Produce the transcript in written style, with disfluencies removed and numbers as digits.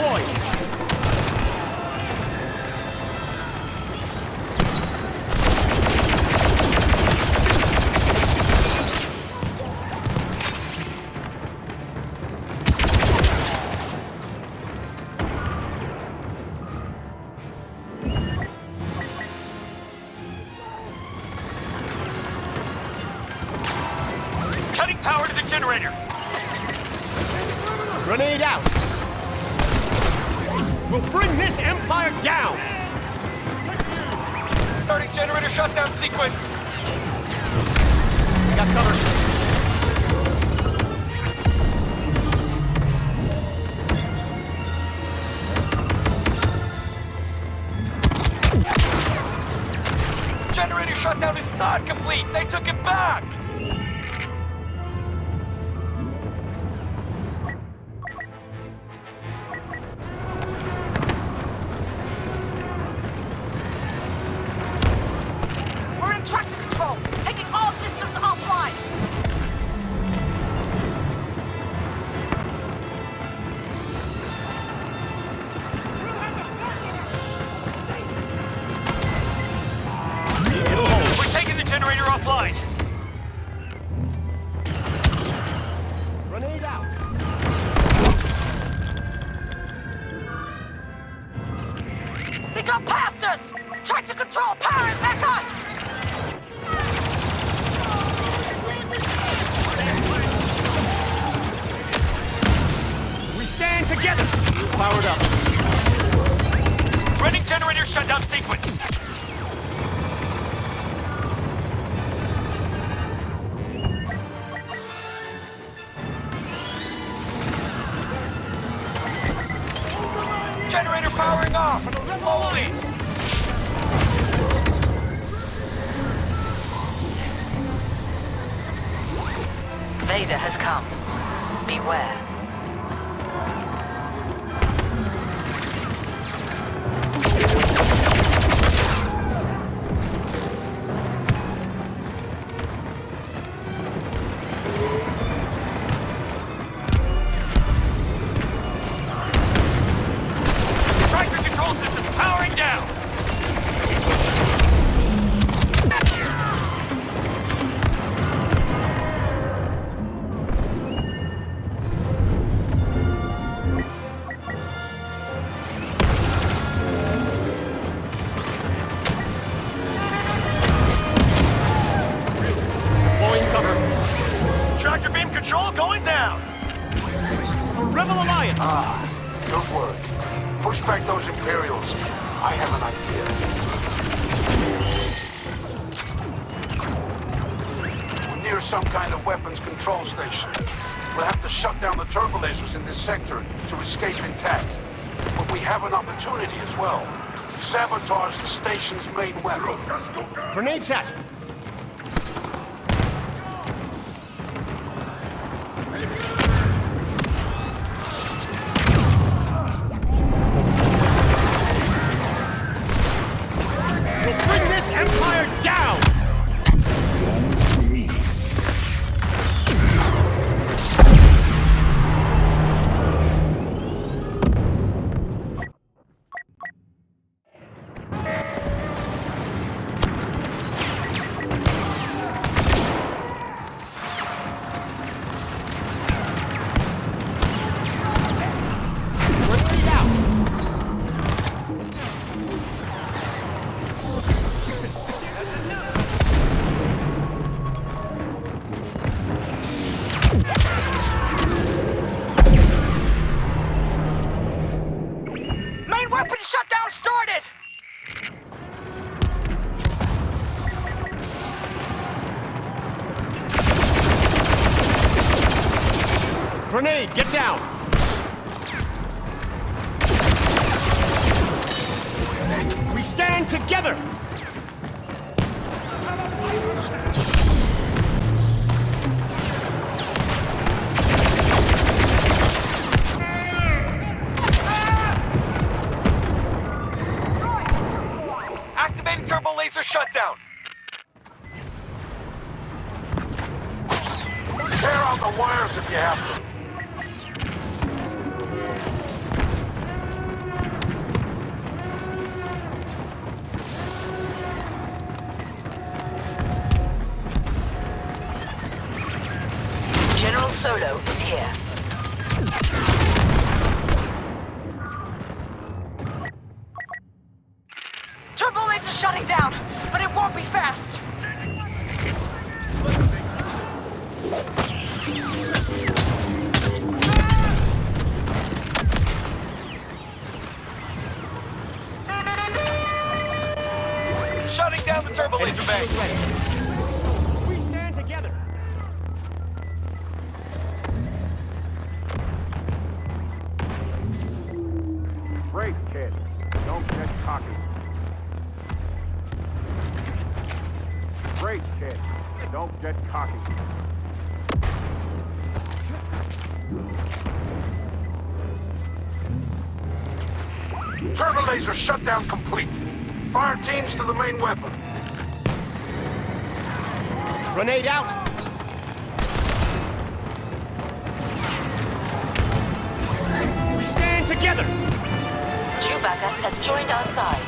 deployed. Cutting power to the generator. Grenade out. We'll bring this empire down. Starting generator shutdown sequence. We got cover. Generator shutdown is not complete. They took it back. We're in tractor control, taking all systems offline. It'll hold. We're taking the generator offline. Grenade out. They got past us! Tractor control, powering back on! We stand together. Powered up. Running generator shutdown sequence. Generator powering off. Slowly. Vader has come. Beware. Tractor control system powering down. Deploying cover. Tractor beam control going down. The Rebel Alliance. Good work. Push back those Imperials. I have an idea. We're near some kind of weapons control station. We'll have to shut down the turbo lasers in this sector to escape intact. But we have an opportunity as well. Sabotage the station's main weapon. Grenade set. We'll bring this empire down. Grenade out. Main weapon shutdown started! Grenade, get down. We stand together. Activating turbo laser shutdown. Tear out the wires if you have to. Solo is here. Turbo laser shutting down, but it won't be fast. Shutting down the turbo laser bank. We stand together. Great, kid. Don't get cocky. Great, kid. Don't get cocky. Turbo laser shutdown complete. Fire teams to the main weapon. Grenade out. We stand together. Chewbacca has joined our side.